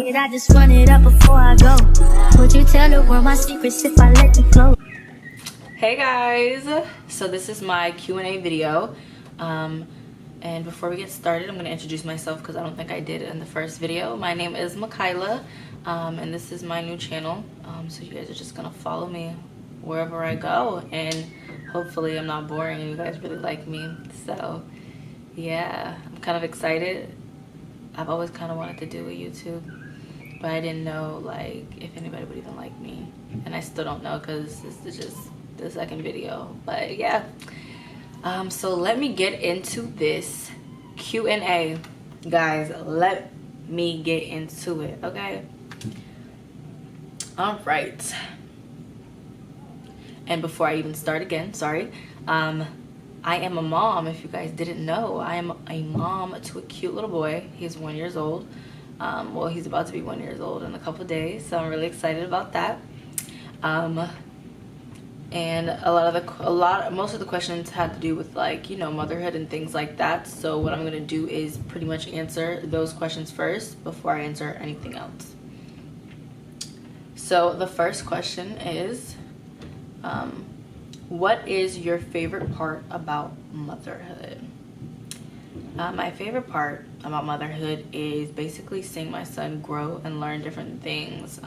I just run it up before I go. Would you tell the world my secrets if I let them flow? Hey guys, so this is my Q&A video, and before we get started, I'm going to introduce myself because I don't think I did in the first video. My name is Makayla, and this is my new channel, so you guys are just going to follow me wherever I go, and hopefully I'm not boring and you guys really like me. So yeah, I'm kind of excited. I've always kind of wanted to do a YouTube, but I didn't know like if anybody would even like me, and I still don't know because this is just the second video. But yeah, so let me get into this Q&A, guys. Let me get into it, okay? All right, and before I even start again, sorry, I am a mom. If you guys didn't know, I am a mom to a cute little boy. He's 1 year old. Well, he's about to be 1 year old in a couple of days, so I'm really excited about that. And most of the questions had to do with, like, you know, motherhood and things like that. So what I'm gonna do is pretty much answer those questions first before I answer anything else. So the first question is, what is your favorite part about motherhood? My favorite part about motherhood is basically seeing my son grow and learn different things.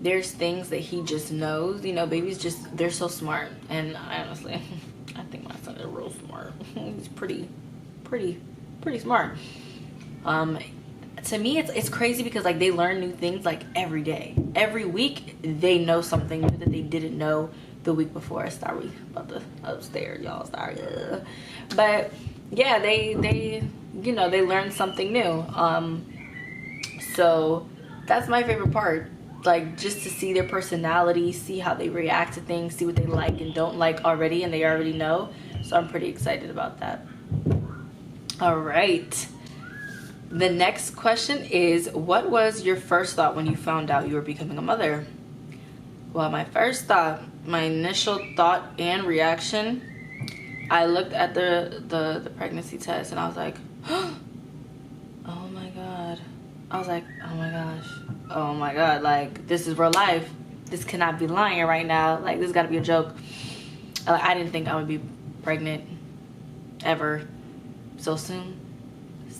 There's things that he just knows. You know, babies just, they're so smart. And I honestly, I think my son is real smart. He's pretty smart. To me, it's crazy because, like, they learn new things like every day. Every week they know something new that they didn't know the week before. Sorry about the upstairs, y'all. Sorry. But yeah, they you know, they learn something new. So that's my favorite part. Like, just to see their personality, see how they react to things, see what they like and don't like already, and they already know. So I'm pretty excited about that. All right. The next question is, what was your first thought when you found out you were becoming a mother? Well, my first thought, my initial thought and reaction, I looked at the pregnancy test and I was like, oh my God. I was like, oh my gosh. Oh my God. Like, this is real life. This cannot be lying right now. Like, this got to be a joke. I didn't think I would be pregnant ever so soon.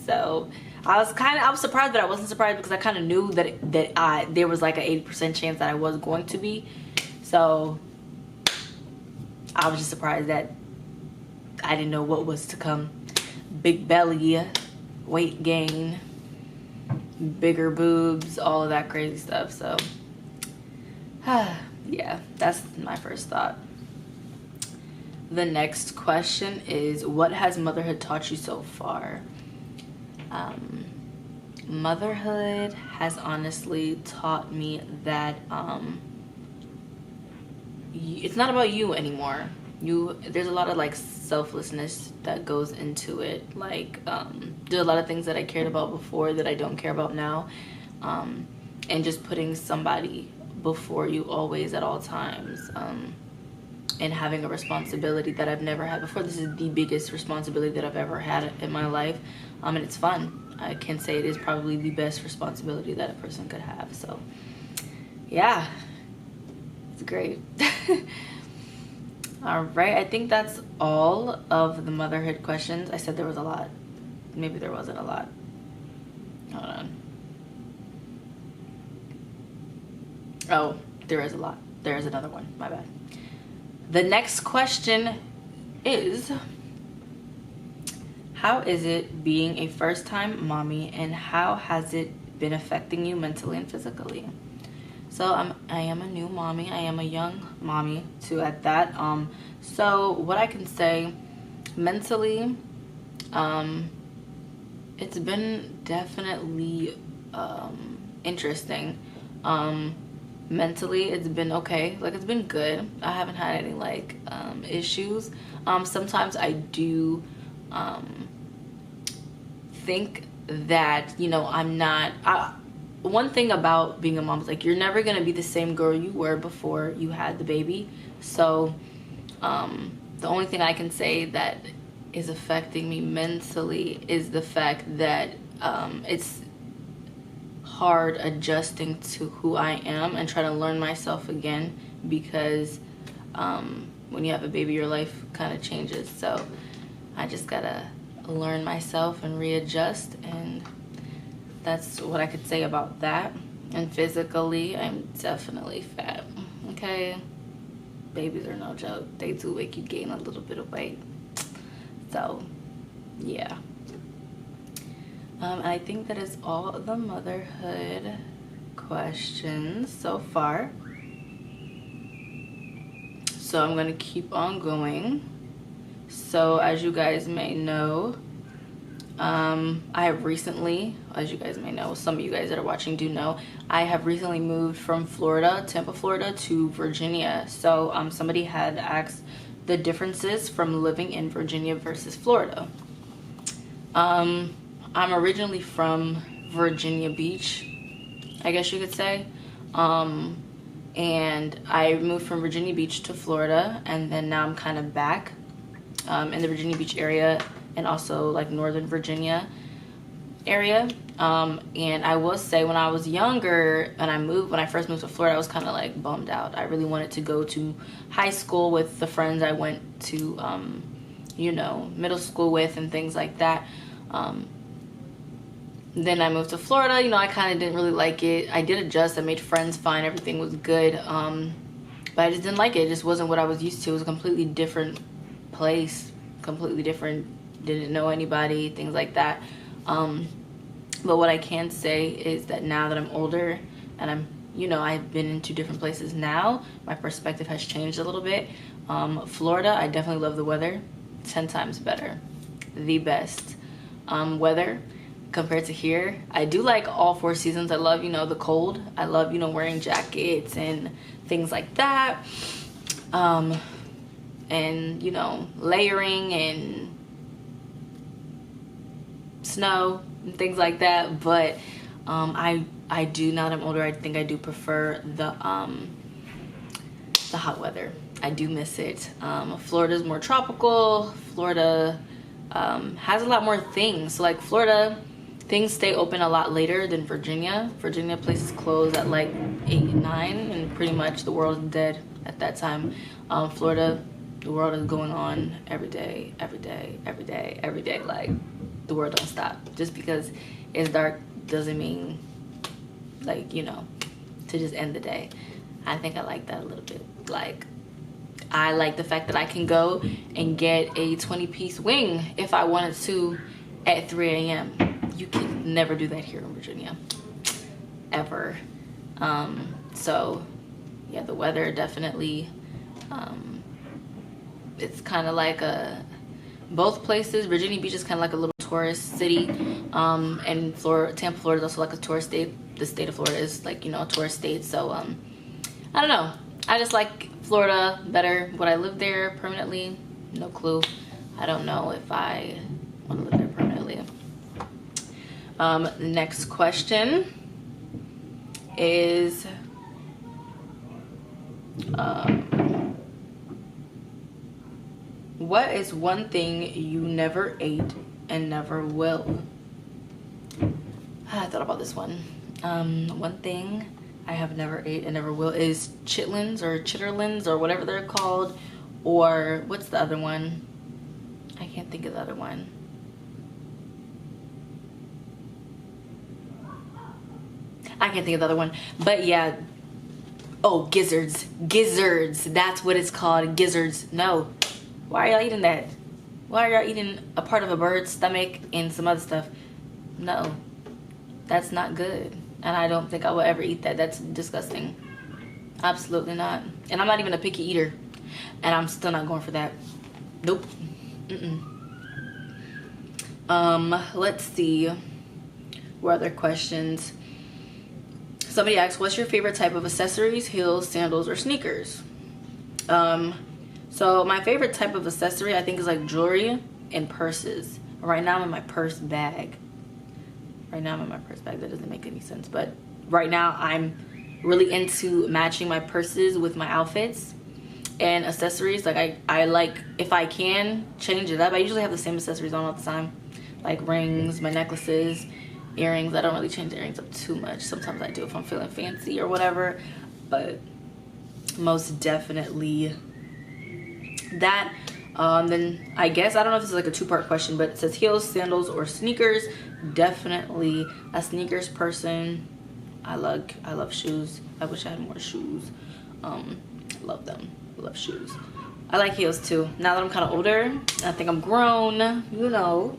So I was surprised, but I wasn't surprised because I kind of knew that there was like an 80% chance that I was going to be. So I was just surprised that I didn't know what was to come. Big belly, weight gain, bigger boobs, all of that crazy stuff. So yeah, that's my first thought. The next question is, what has motherhood taught you so far? Motherhood has honestly taught me that it's not about you anymore. There's a lot of like selflessness that goes into it. Like, there's a lot of things that I cared about before that I don't care about now, and just putting somebody before you always at all times, and having a responsibility that I've never had before. This is the biggest responsibility that I've ever had in my life, and it's fun. I can say it is probably the best responsibility that a person could have. So yeah, it's great. All right, I think that's all of the motherhood questions. I said there was a lot. Maybe there wasn't a lot. Hold on. Oh, there is a lot. There is another one. My bad. The next question is, how is it being a first-time mommy, and how has it been affecting you mentally and physically? So I am a new mommy. I am a young mommy too at that. So what I can say mentally, it's been definitely interesting. Mentally, it's been okay. Like, it's been good. I haven't had any like issues. Sometimes I do think that, you know, one thing about being a mom is, like, you're never gonna be the same girl you were before you had the baby. So the only thing I can say that is affecting me mentally is the fact that it's hard adjusting to who I am and trying to learn myself again, because when you have a baby, your life kind of changes. So I just gotta learn myself and readjust, and that's what I could say about that. And physically, I'm definitely fat, okay? Babies are no joke. They do make you gain a little bit of weight. So, yeah. I think that is all the motherhood questions so far. So I'm gonna keep on going. So as you guys may know, I have recently, as you guys may know, some of you guys that are watching do know, I have recently moved from Florida, Tampa, Florida to Virginia. So somebody had asked the differences from living in Virginia versus Florida. I'm originally from Virginia Beach, I guess you could say. And I moved from Virginia Beach to Florida, and then now I'm kind of back in the Virginia Beach area, and also like Northern Virginia area. And I will say, when I was younger and when I first moved to Florida, I was kind of like bummed out. I really wanted to go to high school with the friends I went to, you know, middle school with and things like that. Then I moved to Florida. You know, I kind of didn't really like it. I did adjust. I made friends fine. Everything was good. But I just didn't like it. It just wasn't what I was used to. It was a completely different place, completely different, didn't know anybody, things like that. But what I can say is that now that I'm older and I'm, you know, I've been into different places now, my perspective has changed a little bit. Florida, I definitely love the weather. 10 times better, the best weather compared to here. I do like all 4 seasons. I love, you know, the cold. I love, you know, wearing jackets and things like that. And, you know, layering and snow and things like that. But I do, now that I'm older, I think I do prefer the hot weather. I do miss it. Florida's more tropical. Florida has a lot more things. So like Florida, things stay open a lot later than Virginia. Virginia, places close at like 8, 9, and pretty much the world is dead at that time. Florida, the world is going on every day, every day, every day, every day. Like, the world don't stop. Just because it's dark doesn't mean, like, you know, to just end the day. I think I like that a little bit. Like, I like the fact that I can go and get a 20-piece wing if I wanted to at 3 a.m. You can never do that here in Virginia, ever. So yeah, the weather definitely, it's kind of like both places. Virginia Beach is kind of like a little tourist city, and Tampa, Florida is also like a tourist state. The state of Florida is like, you know, a tourist state. So I don't know, I just like Florida better. Would I live there permanently? No clue. I don't know if I want to live there permanently. The next question is what is one thing you never ate and never will? I thought about this one. One thing I have never ate and never will is chitlins or chitterlings or whatever they're called. Or what's the other one? I can't think of the other one. I can't think of the other one. But yeah. Oh, gizzards. Gizzards. That's what it's called. Gizzards. No. Why are y'all eating that? Why are y'all eating a part of a bird's stomach and some other stuff? No. That's not good. And I don't think I will ever eat that. That's disgusting. Absolutely not. And I'm not even a picky eater. And I'm still not going for that. Nope. Let's see. What other questions? Somebody asked, what's your favorite type of accessories? Heels, sandals, or sneakers? So my favorite type of accessory, I think, is like jewelry and purses. Right now I'm in my purse bag. That doesn't make any sense. But right now I'm really into matching my purses with my outfits and accessories. Like I like, if I can, change it up. I usually have the same accessories on all the time. Like rings, my necklaces, Earrings, I don't really change earrings up too much. Sometimes I do if I'm feeling fancy or whatever, but most definitely that. Then I guess, I don't know if this is like a two-part question, but it says heels, sandals, or sneakers. Definitely a sneakers person. I love shoes. I wish I had more shoes. Love them. Love shoes. I like heels too. Now that I'm kind of older, I think I'm grown, you know.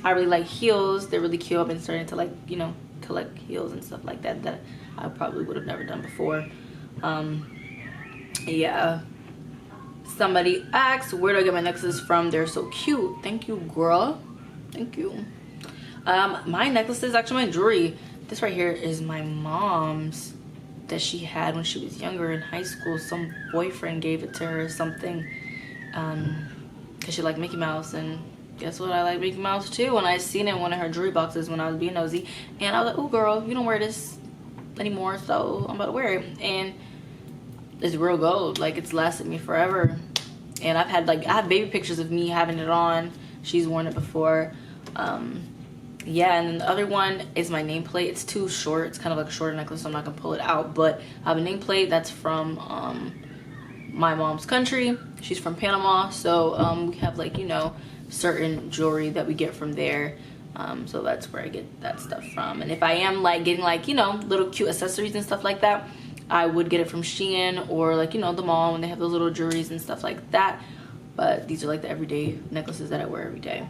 I really like heels. They're really cute. I've been starting to like, you know, collect heels and stuff like that that I probably would have never done before. Yeah. Somebody asked, where do I get my necklaces from? They're so cute. Thank you, girl. Thank you. My necklaces, actually my jewelry, this right here is my mom's that she had when she was younger in high school. Some boyfriend gave it to her or something, because she liked Mickey Mouse, and guess what, I like Mickey Mouse too. When I seen it in one of her jewelry boxes when I was being nosy, and I was like, oh girl, you don't wear this anymore, so I'm about to wear it. And it's real gold, like it's lasted me forever. And I have baby pictures of me having it on. She's worn it before. Yeah, and then the other one is my nameplate. It's too short. It's kind of like a shorter necklace, so I'm not gonna pull it out, but I have a nameplate that's from my mom's country. She's from Panama, so we have, like, you know, certain jewelry that we get from there. So that's where I get that stuff from. And if I am like getting, like, you know, little cute accessories and stuff like that, I would get it from Shein or, like, you know, the mall when they have those little jewelries and stuff like that. But these are like the everyday necklaces that I wear every day.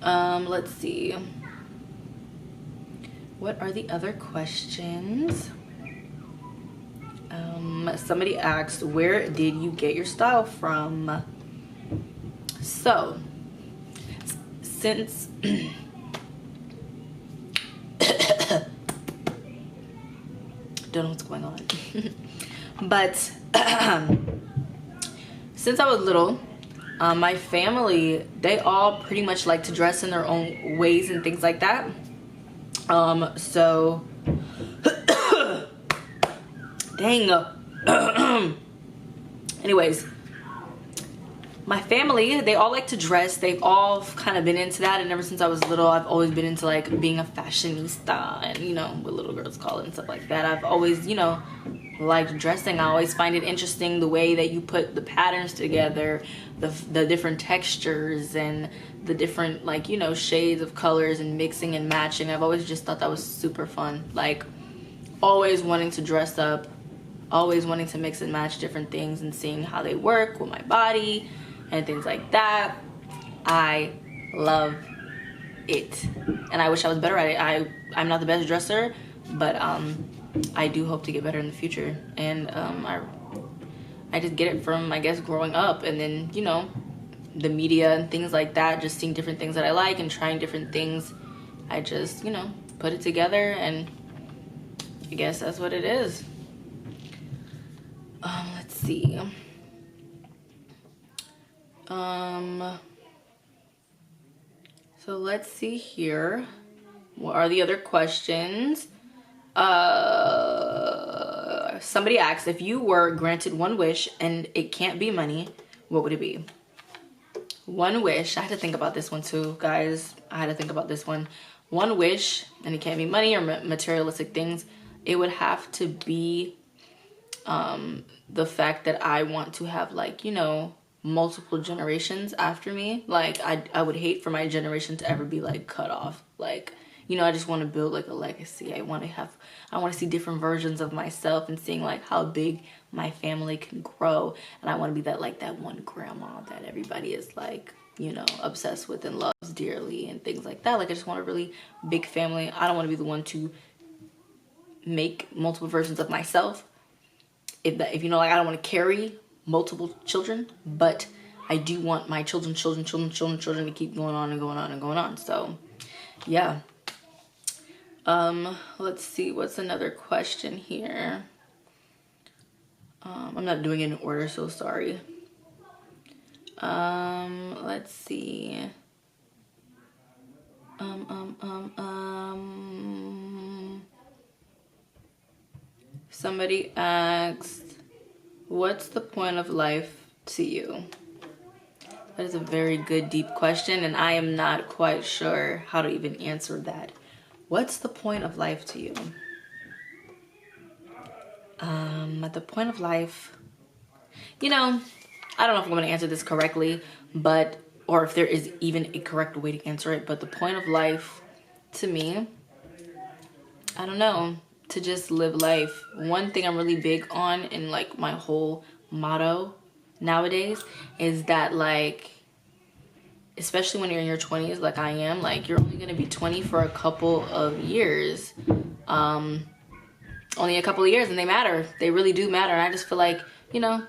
Let's see. What are the other questions? Somebody asked, where did you get your style from? So, since don't know what's going on. But since I was little, my family, they all pretty much like to dress in their own ways and things like that. So dang. Anyways, my family, they all like to dress. They've all kind of been into that, and ever since I was little, I've always been into like being a fashionista, and, you know, what little girls call it and stuff like that. I've always, you know, liked dressing. I always find it interesting the way that you put the patterns together, the different textures and the different, like, you know, shades of colors and mixing and matching. I've always just thought that was super fun. Like, always wanting to dress up, always wanting to mix and match different things and seeing how they work with my body and things like that. I love it, and I wish I was better at it. I'm not the best dresser, but I do hope to get better in the future. And I just get it from, I guess, growing up, and then, you know, the media and things like that, just seeing different things that I like and trying different things. I just, you know, put it together, and I guess that's what it is. Let's see. So let's see here. What are the other questions? Somebody asked, if you were granted one wish and it can't be money, what would it be? One wish. I had to think about this one too, guys. I had to think about this one. One wish, and it can't be money or materialistic things. It would have to be the fact that I want to have, like, you know, multiple generations after me. Like, I would hate for my generation to ever be, like, cut off. Like, you know, I just want to build, like, a legacy. I want to see different versions of myself and seeing, like, how big my family can grow. And I want to be that, like, that one grandma that everybody is, like, you know, obsessed with and loves dearly and things like that. Like, I just want a really big family. I don't want to be the one to make multiple versions of myself. If you know, like, I don't want to carry multiple children, but I do want my children to keep going on and going on and going on. So, yeah. Let's see, what's another question here? I'm not doing it in order, so sorry. Let's see. Somebody asked, what's the point of life to you? That is a very good, deep question, and I am not quite sure how to even answer that. What's the point of life to you? At the point of life, you know, I don't know if I'm going to answer this correctly, but, or if there is even a correct way to answer it, but the point of life to me, I don't know, to just live life. One thing I'm really big on in like my whole motto nowadays is that, like, especially when you're in your 20s like I am, like, you're only going to be 20 for a couple of years. Only a couple of years, and they matter. They really do matter. And I just feel like, you know,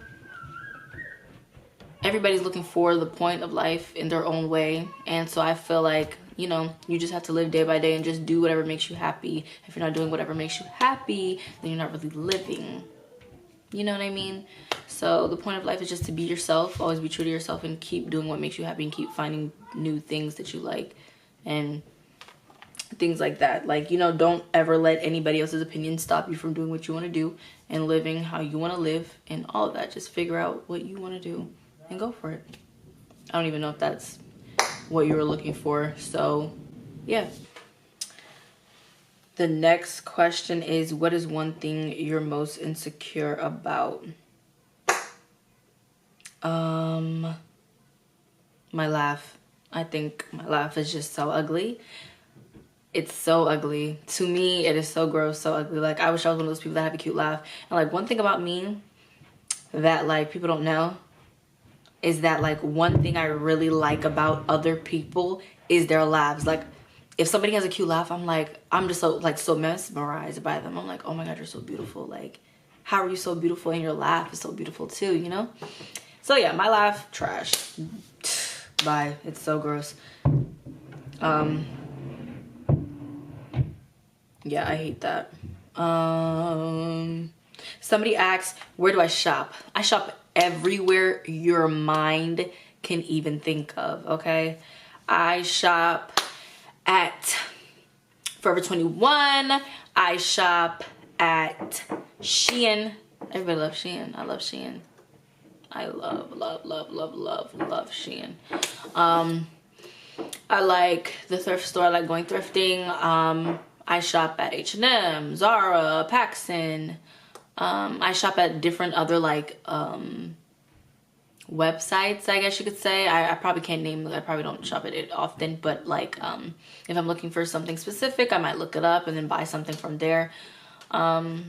everybody's looking for the point of life in their own way. And so I feel like, you know, you just have to live day by day and just do whatever makes you happy. If you're not doing whatever makes you happy, then you're not really living. You know what I mean? So the point of life is just to be yourself, always be true to yourself, and keep doing what makes you happy and keep finding new things that you like and things like that. Like, you know, don't ever let anybody else's opinion stop you from doing what you want to do and living how you want to live and all of that. Just figure out what you want to do and go for it. I don't even know if that's what you were looking for. So yeah. The next question is, what is one thing you're most insecure about? My laugh. I think my laugh is just so ugly. It's so ugly. To me, it is so gross, so ugly. Like, I wish I was one of those people that have a cute laugh. And like, one thing about me that like people don't know is that like one thing I really like about other people is their laughs. Like, if somebody has a cute laugh, I'm just so like so mesmerized by them. I'm like, oh my God, you're so beautiful. Like, how are you so beautiful? And your laugh is so beautiful too, you know? So yeah, my laugh, trash. Bye. It's so gross. Yeah, I hate that. Somebody asks, where do I shop? I shop everywhere your mind can even think of, okay? I shop at Forever 21. I shop at Shein. Everybody loves Shein. I love Shein. I love Shein. I like the thrift store. I like going thrifting. I shop at H&M, Zara, PacSun. I shop at different other like websites, I guess you could say. I probably can't name, I probably don't shop at it often, but like if I'm looking for something specific, I might look it up and then buy something from there. I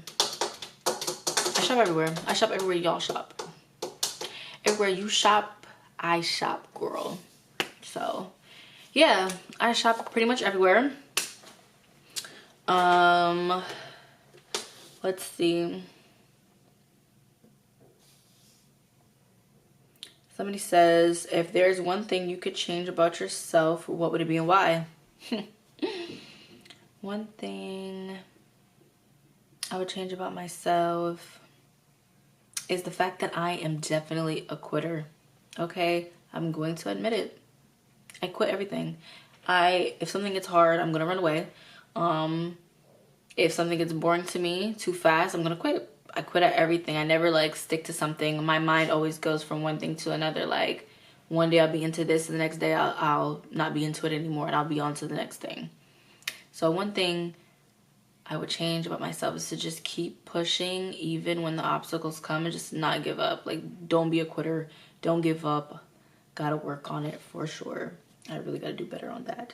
shop everywhere. I shop everywhere y'all shop. Everywhere you shop, I shop, girl. So yeah, I shop pretty much everywhere. Let's see. Somebody says, if there's one thing you could change about yourself, what would it be and why? One thing I would change about myself is the fact that I am definitely a quitter. Okay? I'm going to admit it. I quit everything. If something gets hard, I'm gonna run away. If something gets boring to me too fast, I'm gonna quit. I quit at everything. I never like stick to something. My mind always goes from one thing to another. Like, one day I'll be into this, and the next day I'll not be into it anymore, and I'll be on to the next thing. So one thing I would change about myself is to just keep pushing even when the obstacles come, and just not give up. Like, don't be a quitter. Don't give up. Gotta work on it for sure. I really gotta do better on that.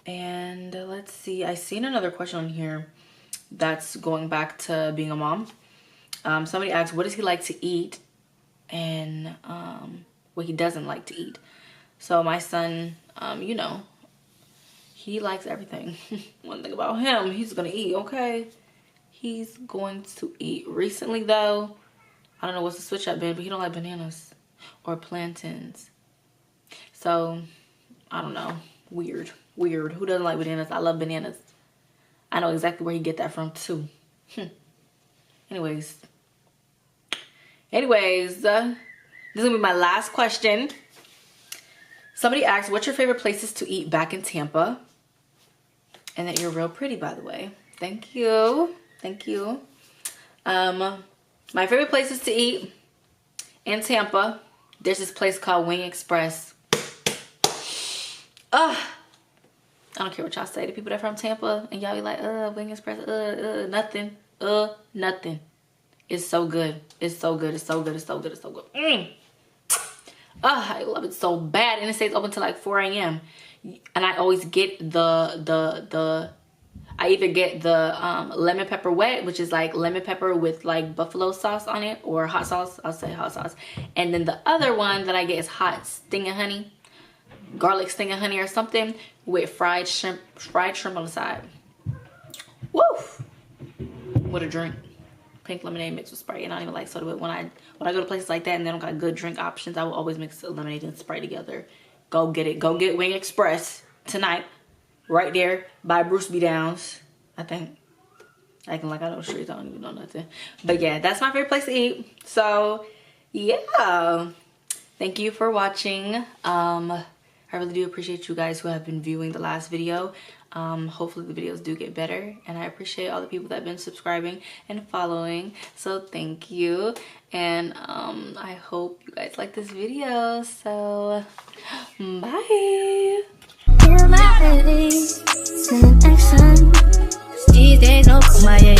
And let's see. I seen another question on here that's going back to being a mom. Somebody asked, what does he like to eat and what he doesn't like to eat. So my son, you know, he likes everything. One thing about him, he's gonna eat, okay? He's going to eat. Recently though, I don't know what's the switch up been, but he don't like bananas or plantains. So, I don't know. Weird. Who doesn't like bananas? I love bananas. I know exactly where you get that from too. Anyways, this is gonna be my last question. Somebody asked, what's your favorite places to eat back in Tampa? And that you're real pretty, by the way. Thank you. Thank you. My My favorite places to eat in Tampa, there's this place called Wing Express. I don't care what y'all say. The people that from Tampa and y'all be like, Wing Express, nothing, nothing. It's so good. It's so good. It's so good. It's so good. It's so good. I love it so bad. And it stays open till like 4 a.m. And I always get I either get the lemon pepper wet, which is like lemon pepper with like buffalo sauce on it, or hot sauce. I'll say hot sauce. And then the other one that I get is hot stinging honey, garlic stinging honey or something, with fried shrimp on the side. Woo! What a drink. Pink lemonade mixed with Sprite. And I don't even like soda, but when I go to places like that and they don't got good drink options, I will always mix lemonade and Sprite together. Go get it. Go get Wing Express tonight. Right there by Bruce B. Downs, I think. Acting like I know the streets, I don't even know nothing. But yeah, that's my favorite place to eat. So yeah, thank you for watching. I really do appreciate you guys who have been viewing the last video. Hopefully the videos do get better, and I appreciate all the people that have been subscribing and following, so thank you. And I hope you guys like this video. So bye. Feel my belly, send action. These days no kumaye.